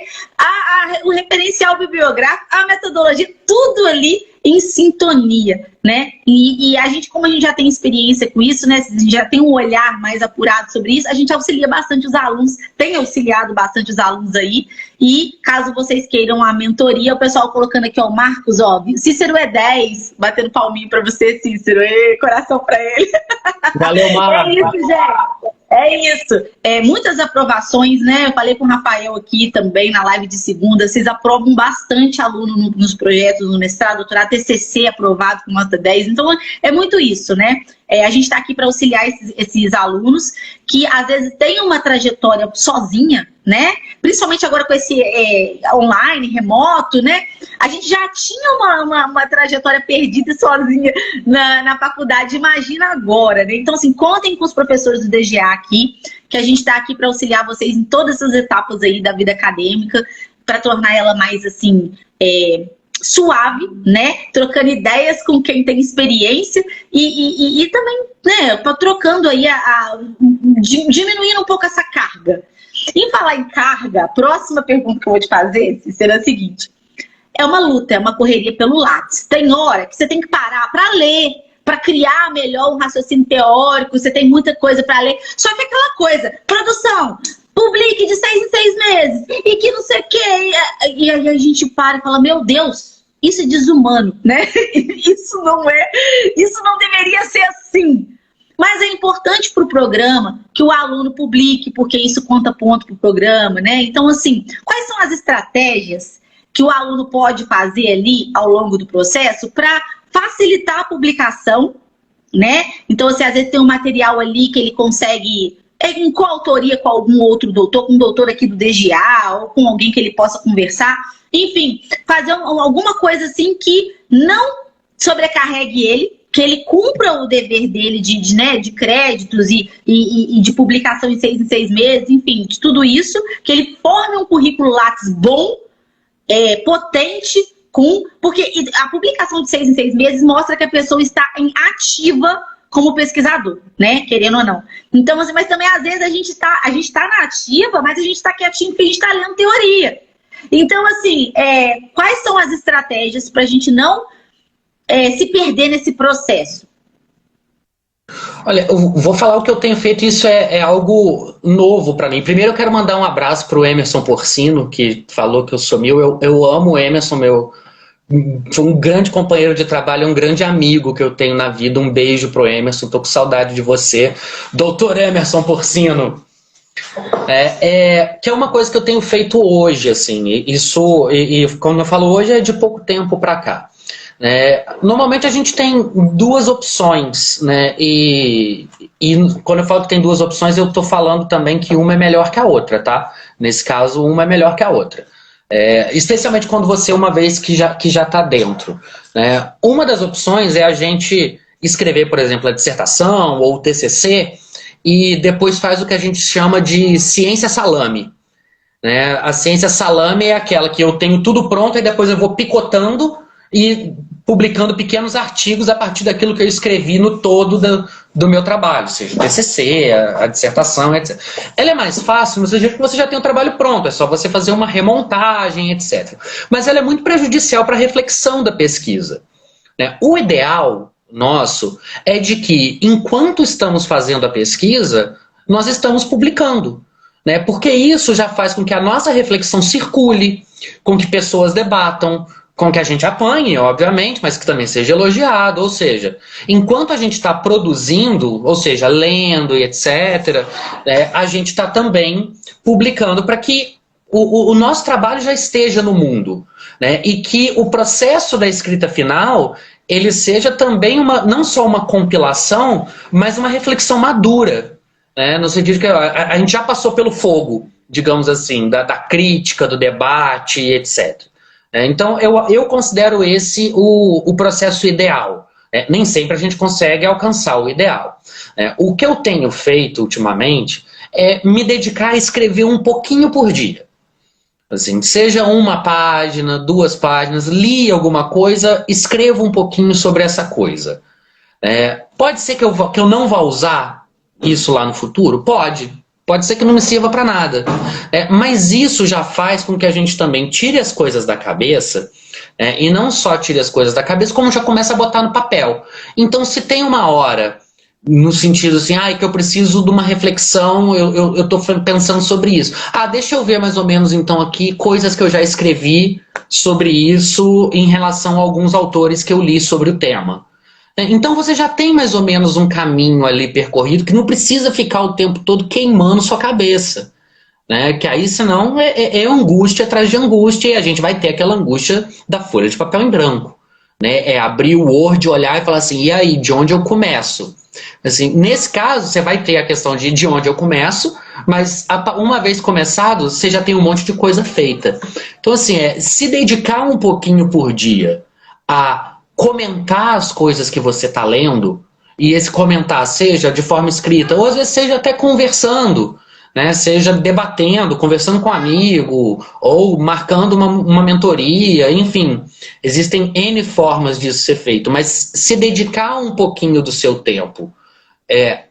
o referencial bibliográfico, a metodologia, tudo ali em sintonia, né? E a gente, como a gente já tem experiência com isso, né? A gente já tem um olhar mais apurado sobre isso, a gente auxilia bastante os alunos, tem auxiliado bastante os alunos aí. E caso vocês queiram a mentoria, o pessoal colocando aqui, ó, Marcos, ó, Cícero é 10, batendo palminho pra você, Cícero, e coração pra ele.
Valeu, Marcos.
É isso, gente. É isso. Muitas aprovações, né? Eu falei com o Rafael aqui também na live de segunda. Vocês aprovam bastante aluno nos projetos, no mestrado, doutorado, TCC aprovado com nota 10. Então, é muito isso, né? A gente está aqui para auxiliar esses alunos que às vezes têm uma trajetória sozinha, né? Principalmente agora com esse online, remoto, né? A gente já tinha uma trajetória perdida sozinha na faculdade, imagina agora, né? Então, assim, contem com os professores do DGA aqui, que a gente está aqui para auxiliar vocês em todas essas etapas aí da vida acadêmica, para tornar ela mais, assim, suave, né? Trocando ideias com quem tem experiência e também, né, trocando aí, diminuindo um pouco essa carga. Em falar em carga, a próxima pergunta que eu vou te fazer será a seguinte: é uma luta, é uma correria pelo Lattes. Tem hora que você tem que parar para ler, para criar melhor um raciocínio teórico, você tem muita coisa para ler. Só que aquela coisa, produção, publique de 6 em 6 meses, e que não sei o quê. E aí a gente para e fala, meu Deus, isso é desumano, né? Isso não deveria ser assim. Mas é importante para o programa que o aluno publique, porque isso conta ponto para o programa, né? Então, assim, quais são as estratégias que o aluno pode fazer ali ao longo do processo para facilitar a publicação, né? Então, assim, às vezes tem um material ali que ele consegue, em coautoria com algum outro doutor, com um doutor aqui do DGA, ou com alguém que ele possa conversar. Enfim, fazer alguma coisa assim que não sobrecarregue ele, que ele cumpra o dever dele de créditos e de publicação em 6 meses, enfim, de tudo isso, que ele forme um currículo Lattes bom, potente, porque a publicação de 6 em 6 meses mostra que a pessoa está em ativa como pesquisador, né? Querendo ou não. Então, assim, mas também às vezes a gente tá na ativa, mas a gente está quietinho porque a gente está lendo teoria. Então, assim, quais são as estratégias para a gente não se perder nesse processo?
Olha, eu vou falar o que eu tenho feito, isso é algo novo para mim. Primeiro eu quero mandar um abraço para o Emerson Porcino, que falou que eu sumiu. Eu amo o Emerson, foi um grande companheiro de trabalho, um grande amigo que eu tenho na vida. Um beijo pro Emerson, tô com saudade de você. Doutor Emerson Porcino. Que é uma coisa que eu tenho feito hoje, assim. Isso, quando eu falo hoje, é de pouco tempo para cá. Normalmente a gente tem duas opções, né? E quando eu falo que tem duas opções, eu tô falando também que uma é melhor que a outra, tá? Nesse caso, uma é melhor que a outra. Especialmente quando você, uma vez que já está dentro, né? Uma das opções é a gente escrever, por exemplo, a dissertação ou o TCC e depois faz o que a gente chama de ciência salame, né? A ciência salame é aquela que eu tenho tudo pronto e depois eu vou picotando e publicando pequenos artigos a partir daquilo que eu escrevi no todo do meu trabalho, seja o TCC, a dissertação, etc. Ela é mais fácil no sentido que você já tem o trabalho pronto, é só você fazer uma remontagem, etc. Mas ela é muito prejudicial para a reflexão da pesquisa, né? O ideal nosso é de que, enquanto estamos fazendo a pesquisa, nós estamos publicando, né? Porque isso já faz com que a nossa reflexão circule, com que pessoas debatam, com que a gente apanhe, obviamente, mas que também seja elogiado. Ou seja, enquanto a gente está produzindo, ou seja, lendo e etc., a gente está também publicando para que o nosso trabalho já esteja no mundo, né? E que o processo da escrita final ele seja também não só uma compilação, mas uma reflexão madura, né? No sentido que a gente já passou pelo fogo, digamos assim, da crítica, do debate, etc. Então, eu considero esse o processo ideal. Nem sempre a gente consegue alcançar o ideal. O que eu tenho feito ultimamente é me dedicar a escrever um pouquinho por dia. Assim, seja uma página, 2 páginas, li alguma coisa, escrevo um pouquinho sobre essa coisa. Pode ser que eu não vá usar isso lá no futuro? Pode ser que não me sirva para nada. Mas isso já faz com que a gente também tire as coisas da cabeça, E não só tire as coisas da cabeça, como já começa a botar no papel. Então, se tem uma hora, no sentido assim, que eu preciso de uma reflexão, eu estou pensando sobre isso. Deixa eu ver mais ou menos então aqui coisas que eu já escrevi sobre isso em relação a alguns autores que eu li sobre o tema. Então você já tem mais ou menos um caminho ali percorrido que não precisa ficar o tempo todo queimando sua cabeça. Né? Que aí senão é angústia atrás de angústia e a gente vai ter aquela angústia da folha de papel em branco. Né? É abrir o Word, olhar e falar assim, e aí, de onde eu começo? Assim, nesse caso, você vai ter a questão de onde eu começo, mas uma vez começado, você já tem um monte de coisa feita. Então, assim, se dedicar um pouquinho por dia a comentar as coisas que você está lendo, e esse comentar seja de forma escrita, ou às vezes seja até conversando, né, seja debatendo, conversando com um amigo, ou marcando uma mentoria, enfim. Existem N formas disso ser feito, mas se dedicar um pouquinho do seu tempo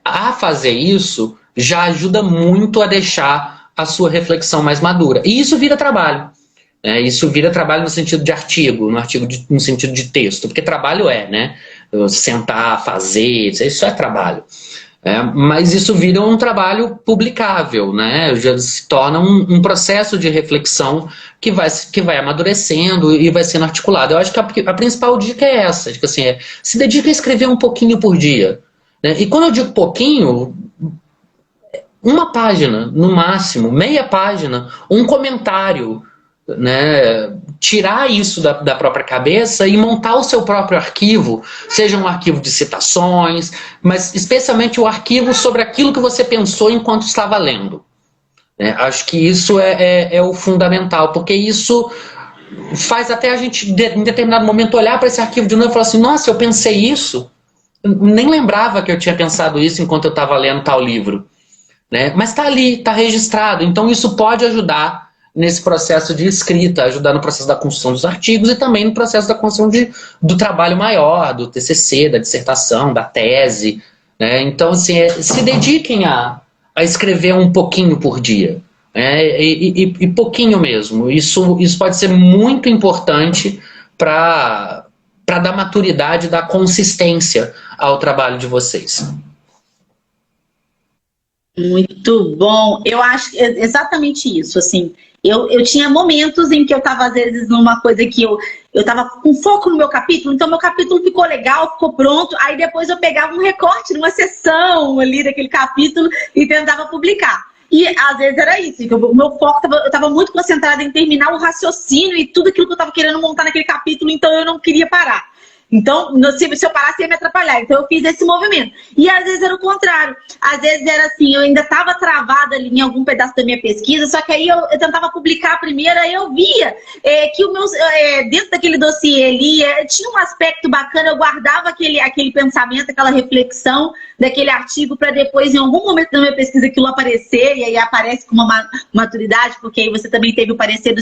a fazer isso, já ajuda muito a deixar a sua reflexão mais madura. E isso vira trabalho. Isso vira trabalho no sentido de artigo, no sentido de texto, porque trabalho né? Sentar, fazer, isso é trabalho. Mas isso vira um trabalho publicável, né? Já se torna um processo de reflexão que vai amadurecendo e vai sendo articulado. Eu acho que a principal dica é essa, tipo assim, se dedica a escrever um pouquinho por dia. Né? E quando eu digo pouquinho, uma página, no máximo, meia página, um comentário, né? Tirar isso da própria cabeça e montar o seu próprio arquivo, seja um arquivo de citações, mas especialmente o arquivo sobre aquilo que você pensou enquanto estava lendo. Acho que isso é o fundamental, porque isso faz até a gente, em determinado momento, olhar para esse arquivo de novo e falar assim, nossa, eu pensei isso, nem lembrava que eu tinha pensado isso enquanto eu estava lendo tal livro. Né? Mas está ali, está registrado, então isso pode ajudar nesse processo de escrita, ajudar no processo da construção dos artigos e também no processo da construção do trabalho maior, do TCC, da dissertação, da tese. Né? Então, assim, se dediquem a escrever um pouquinho por dia. E pouquinho mesmo. Isso pode ser muito importante para dar maturidade, dar consistência ao trabalho de vocês.
Muito bom. Eu acho exatamente isso, assim. Eu tinha momentos em que eu estava, às vezes, numa coisa que eu estava com foco no meu capítulo, então meu capítulo ficou legal, ficou pronto, aí depois eu pegava um recorte numa seção ali daquele capítulo e tentava publicar. E às vezes era isso, o meu foco, eu estava muito concentrada em terminar o raciocínio e tudo aquilo que eu estava querendo montar naquele capítulo, então eu não queria parar. Então, se eu parasse, ia me atrapalhar. Então, eu fiz esse movimento. E, às vezes, era o contrário. Às vezes, era assim, eu ainda estava travada ali em algum pedaço da minha pesquisa, só que aí eu tentava publicar primeiro, aí eu via que o meu, dentro daquele dossiê ali, tinha um aspecto bacana, eu guardava aquele pensamento, aquela reflexão daquele artigo para depois, em algum momento da minha pesquisa, aquilo aparecer, e aí aparece com uma maturidade, porque aí você também teve o parecer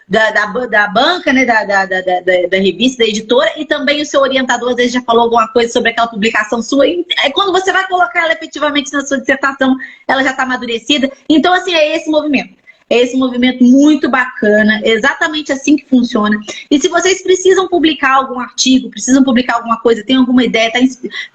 da banca, né, da revista, da editora, e também o seu orientador às vezes já falou alguma coisa sobre aquela publicação sua, e quando você vai colocar ela efetivamente na sua dissertação, ela já está amadurecida. Então, assim, é esse movimento. É esse movimento muito bacana, exatamente assim que funciona. E se vocês precisam publicar algum artigo, precisam publicar alguma coisa, tem alguma ideia,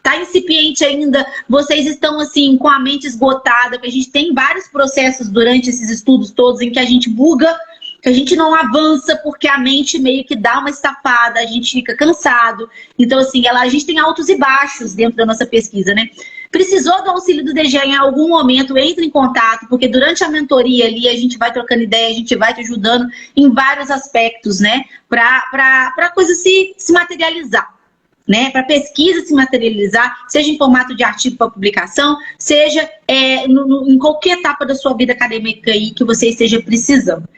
tá incipiente ainda, vocês estão assim com a mente esgotada, porque a gente tem vários processos durante esses estudos todos em que a gente buga, que a gente não avança porque a mente meio que dá uma estafada, a gente fica cansado. Então, assim, a gente tem altos e baixos dentro da nossa pesquisa, né? Precisou do auxílio do DGE em algum momento, entre em contato, porque durante a mentoria ali a gente vai trocando ideia, a gente vai te ajudando em vários aspectos, né? Para a coisa se materializar. Né, para pesquisa se materializar, seja em formato de artigo para publicação, seja em qualquer etapa da sua vida acadêmica aí que você esteja precisando.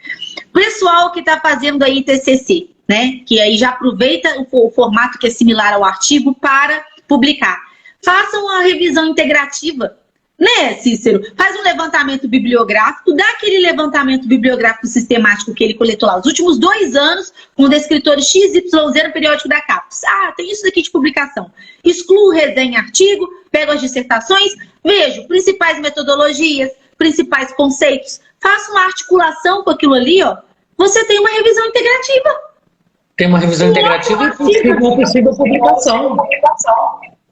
Pessoal que está fazendo aí TCC, né, que aí já aproveita o formato que é similar ao artigo para publicar. Façam uma revisão integrativa, né, Cícero? Faz um levantamento bibliográfico, dá aquele levantamento bibliográfico sistemático que ele coletou lá os últimos 2 anos com o descritor XYZ no periódico da CAPES. Tem isso daqui de publicação. Excluo resenha artigo, pego as dissertações, vejo principais metodologias, principais conceitos, faço uma articulação com aquilo ali, ó. Você tem uma revisão integrativa.
Tem uma revisão integrativa e uma possível publicação.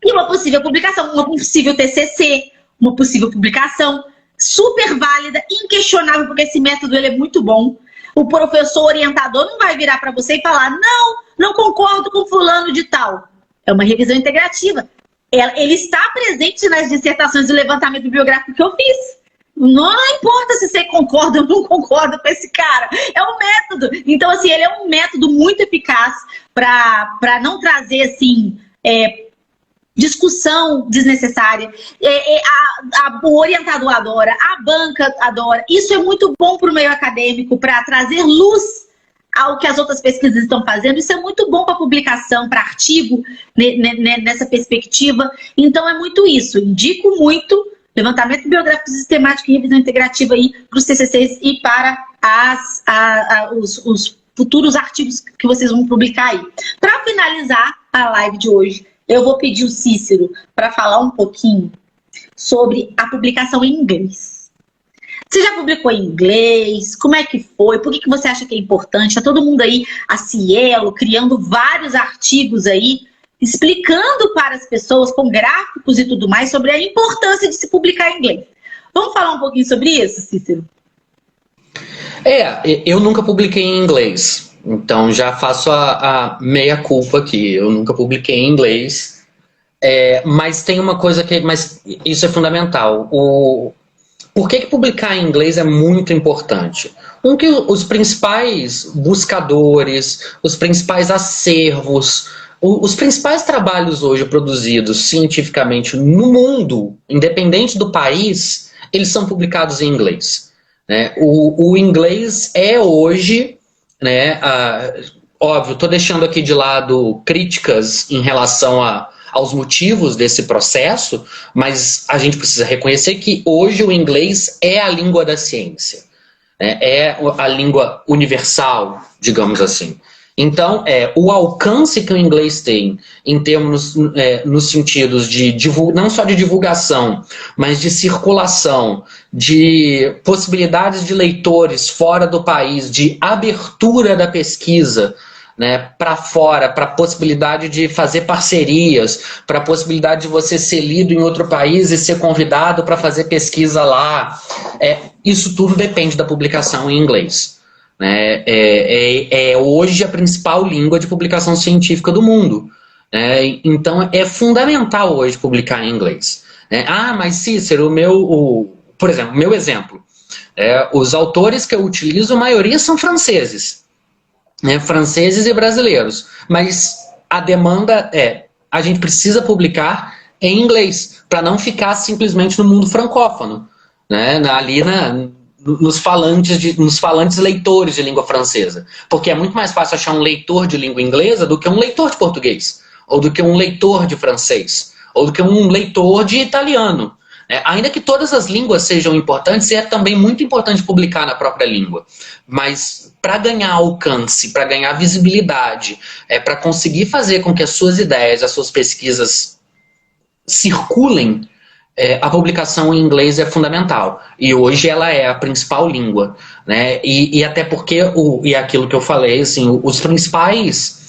E uma possível publicação, uma possível TCC, uma possível publicação super válida, inquestionável, porque esse método ele é muito bom. O professor orientador não vai virar para você e falar, não concordo com fulano de tal. É uma revisão integrativa. Ele está presente nas dissertações do levantamento bibliográfico que eu fiz. Não importa se você concorda ou não concorda com esse cara. É um método. Então, assim, ele é um método muito eficaz para não trazer, assim, discussão desnecessária. O orientador adora, a banca adora. Isso é muito bom para o meio acadêmico, para trazer luz ao que as outras pesquisas estão fazendo. Isso é muito bom para publicação, para artigo, nessa perspectiva. Então, é muito isso. Indico muito levantamento biográfico sistemático e revisão integrativa aí para os TCCs e para os futuros artigos que vocês vão publicar aí. Para finalizar a live de hoje, eu vou pedir o Cícero para falar um pouquinho sobre a publicação em inglês. Você já publicou em inglês? Como é que foi? Por que você acha que é importante? Está todo mundo aí, a Cielo, criando vários artigos aí, explicando para as pessoas com gráficos e tudo mais sobre a importância de se publicar em inglês. Vamos falar um pouquinho sobre isso, Cícero?
Eu nunca publiquei em inglês, então já faço a meia-culpa aqui. Eu nunca publiquei em inglês, mas tem uma coisa mas isso é fundamental. Por que publicar em inglês é muito importante? Que os principais buscadores, os principais acervos, os principais trabalhos hoje produzidos cientificamente no mundo, independente do país, eles são publicados em inglês. Né? O inglês é hoje, né, óbvio, estou deixando aqui de lado críticas em relação aos motivos desse processo, mas a gente precisa reconhecer que hoje o inglês é a língua da ciência, né? É a língua universal, digamos assim. Então, o alcance que o inglês tem em termos, nos sentidos de não só de divulgação, mas de circulação, de possibilidades de leitores fora do país, de abertura da pesquisa, né, para fora, para a possibilidade de fazer parcerias, para a possibilidade de você ser lido em outro país e ser convidado para fazer pesquisa lá. Isso tudo depende da publicação em inglês. Né? É hoje a principal língua de publicação científica do mundo. Né? Então é fundamental hoje publicar em inglês. Né? Mas Cícero, por exemplo, meu exemplo, os autores que eu utilizo, a maioria são franceses. Né, franceses e brasileiros, mas a demanda a gente precisa publicar em inglês, para não ficar simplesmente no mundo francófono, né, nos falantes leitores de língua francesa, porque é muito mais fácil achar um leitor de língua inglesa do que um leitor de português, ou do que um leitor de francês, ou do que um leitor de italiano. Ainda que todas as línguas sejam importantes, é também muito importante publicar na própria língua. Mas para ganhar alcance, para ganhar visibilidade, para conseguir fazer com que as suas ideias, as suas pesquisas circulem, a publicação em inglês é fundamental. E hoje ela é a principal língua. Né? E até porque, e aquilo que eu falei, assim, os principais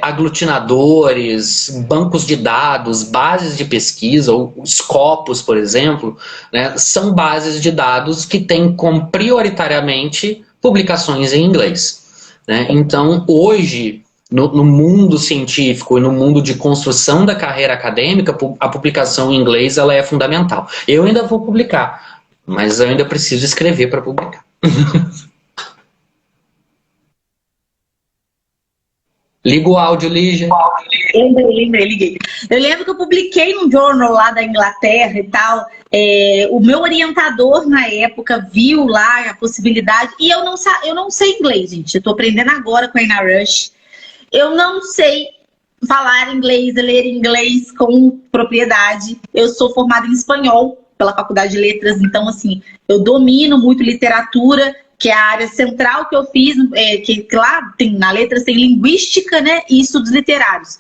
aglutinadores, bancos de dados, bases de pesquisa, ou Scopus, por exemplo, né, são bases de dados que têm como prioritariamente publicações em inglês. Né? Então, hoje, no mundo científico e no mundo de construção da carreira acadêmica, a publicação em inglês ela é fundamental. Eu ainda vou publicar, mas eu ainda preciso escrever para publicar. Liga o áudio, Lígia.
Liguei. Eu lembro que eu publiquei num jornal lá da Inglaterra e tal. O meu orientador, na época, viu lá a possibilidade. E eu não sei inglês, gente. Eu tô aprendendo agora com a Ina Rush. Eu não sei falar inglês, ler inglês com propriedade. Eu sou formada em espanhol pela Faculdade de Letras. Então, assim, eu domino muito literatura, que é a área central que eu fiz, que lá na Letras tem linguística, né, e estudos literários.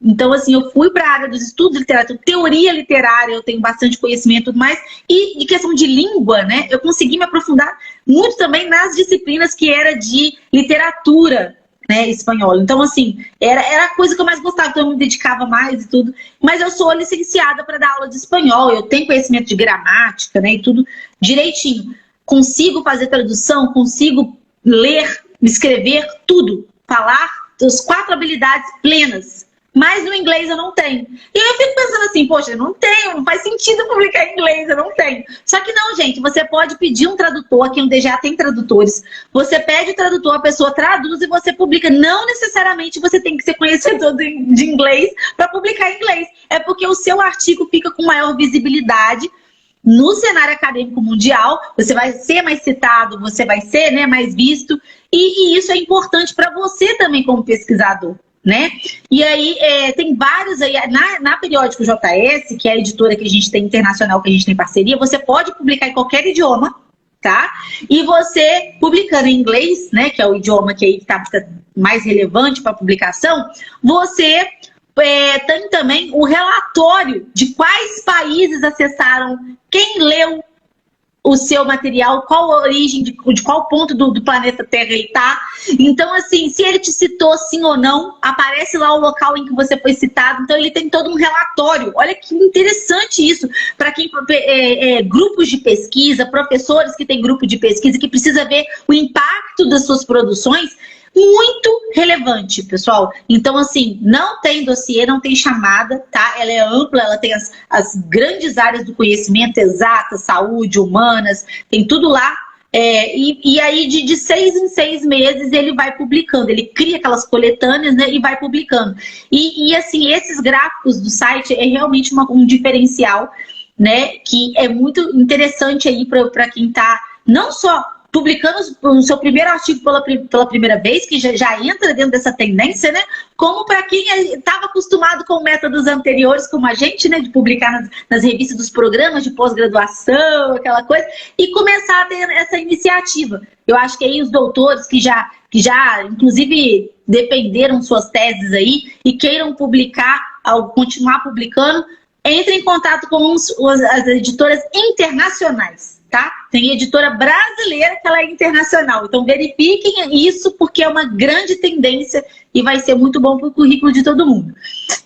Então, assim, eu fui para a área dos estudos literários, teoria literária, eu tenho bastante conhecimento e tudo mais, e de questão de língua, né, eu consegui me aprofundar muito também nas disciplinas que era de literatura, né, espanhol. Então, assim, era a coisa que eu mais gostava, então eu me dedicava mais e tudo. Mas eu sou licenciada para dar aula de espanhol, eu tenho conhecimento de gramática, né, e tudo direitinho. Consigo fazer tradução, consigo ler, escrever, tudo. Falar as 4 habilidades plenas. Mas no inglês eu não tenho. E aí eu fico pensando assim, poxa, eu não tenho, não faz sentido publicar em inglês, eu não tenho. Só que não, gente, você pode pedir um tradutor, aqui no DGA tem tradutores. Você pede o tradutor, a pessoa traduz e você publica. Não necessariamente você tem que ser conhecedor de inglês para publicar em inglês. É porque o seu artigo fica com maior visibilidade no cenário acadêmico mundial, você vai ser mais citado, você vai ser, né, mais visto. E isso é importante para você também como pesquisador. Né? E aí tem vários aí, na Periódico JS, que é a editora que a gente tem internacional, que a gente tem parceria, você pode publicar em qualquer idioma, tá? E você, publicando em inglês, né, que é o idioma que aí tá mais relevante para publicação, você tem também o relatório de quais países acessaram, quem leu o seu material, qual a origem, de qual ponto do planeta Terra ele está. Então, assim, se ele te citou sim ou não, aparece lá o local em que você foi citado. Então, ele tem todo um relatório. Olha que interessante isso. Para quem grupos de pesquisa, professores que têm grupo de pesquisa, que precisa ver o impacto das suas produções, muito relevante, pessoal. Então, assim, não tem dossiê, não tem chamada, tá? Ela é ampla, ela tem as grandes áreas do conhecimento, exatas, saúde, humanas, tem tudo lá. E aí, de 6 em 6 meses, ele vai publicando. Ele cria aquelas coletâneas, né, e vai publicando. E assim, esses gráficos do site é realmente um diferencial, né, que é muito interessante aí para quem está não só publicando o seu primeiro artigo pela primeira vez, que já entra dentro dessa tendência, né? Como para quem estava acostumado com métodos anteriores, como a gente, né? De publicar nas revistas dos programas de pós-graduação, aquela coisa, e começar a ter essa iniciativa. Eu acho que aí os doutores que já inclusive, defenderam suas teses aí e queiram publicar, continuar publicando, entrem em contato com as editoras internacionais. Tá? Tem editora brasileira que ela é internacional. Então verifiquem isso, porque é uma grande tendência e vai ser muito bom para o currículo de todo mundo.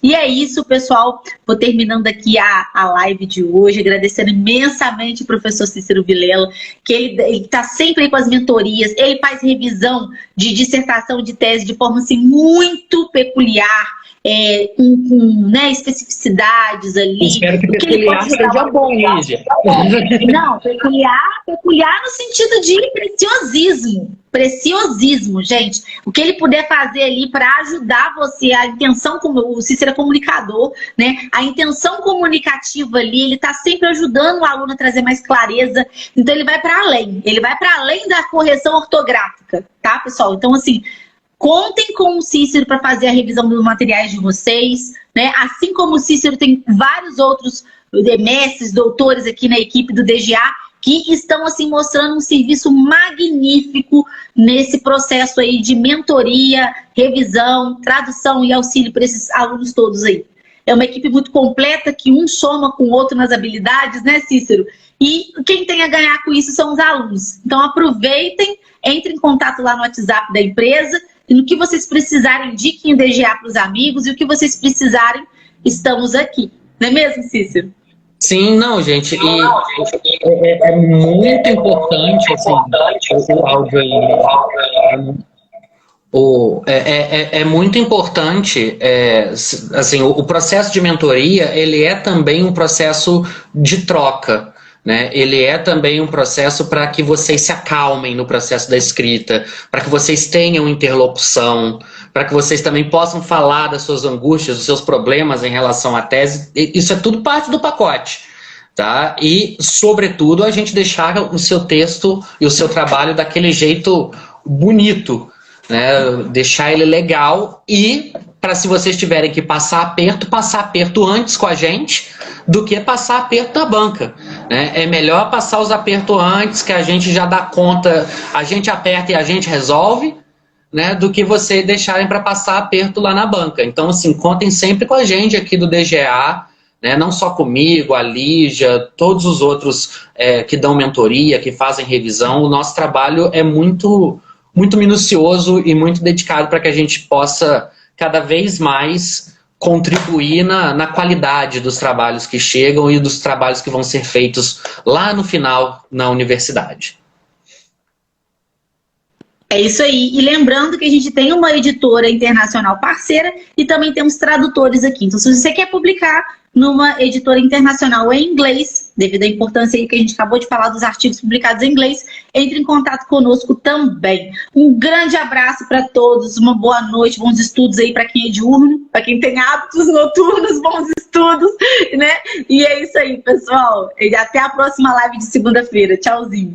E é isso, pessoal. Vou terminando aqui a live de hoje, agradecendo imensamente o professor Cícero Vilela, que ele está sempre aí com as mentorias, ele faz revisão de dissertação de tese de forma assim, muito peculiar, com né, especificidades ali.
Espero que peculiar seja bom, Lígia.
Não, peculiar no sentido de preciosismo, gente. O que ele puder fazer ali para ajudar você, a intenção, como o Cícero é comunicador, né? A intenção comunicativa ali, ele está sempre ajudando o aluno a trazer mais clareza. Então ele vai para além da correção ortográfica, tá, pessoal? Então, assim, contem com o Cícero para fazer a revisão dos materiais de vocês, né? Assim como o Cícero tem vários outros mestres, doutores aqui na equipe do DGA que estão assim mostrando um serviço magnífico nesse processo aí de mentoria, revisão, tradução e auxílio para esses alunos todos aí. É uma equipe muito completa que um soma com o outro nas habilidades, né, Cícero? E quem tem a ganhar com isso são os alunos. Então aproveitem, entrem em contato lá no WhatsApp da empresa. E no que vocês precisarem, indiquem o DGA para os amigos. E o que vocês precisarem, estamos aqui. Não é mesmo, Cícero?
Sim, não, gente. É muito importante assim, o áudio aí. É muito importante, assim, o processo de mentoria, ele é também um processo de troca. Né? Ele é também um processo para que vocês se acalmem no processo da escrita, para que vocês tenham interlocução, para que vocês também possam falar das suas angústias, dos seus problemas em relação à tese. Isso é tudo parte do pacote. Tá? E, sobretudo, a gente deixar o seu texto e o seu trabalho daquele jeito bonito, né? Deixar ele legal e, para se vocês tiverem que passar aperto antes com a gente do que passar aperto na banca. Né? É melhor passar os apertos antes, que a gente já dá conta, a gente aperta e a gente resolve, né? Do que você deixarem para passar aperto lá na banca. Então, assim, contem sempre com a gente aqui do DGA, né? Não só comigo, a Lígia, todos os outros que dão mentoria, que fazem revisão. O nosso trabalho é muito muito minucioso e muito dedicado para que a gente possa cada vez mais contribuir na qualidade dos trabalhos que chegam e dos trabalhos que vão ser feitos lá no final na universidade.
É isso aí. E lembrando que a gente tem uma editora internacional parceira e também temos tradutores aqui. Então, se você quer publicar numa editora internacional em inglês, devido à importância aí que a gente acabou de falar dos artigos publicados em inglês, entre em contato conosco também. Um grande abraço para todos, uma boa noite, bons estudos aí para quem é diurno, para quem tem hábitos noturnos, bons estudos, né? E é isso aí, pessoal. E até a próxima live de segunda-feira. Tchauzinho.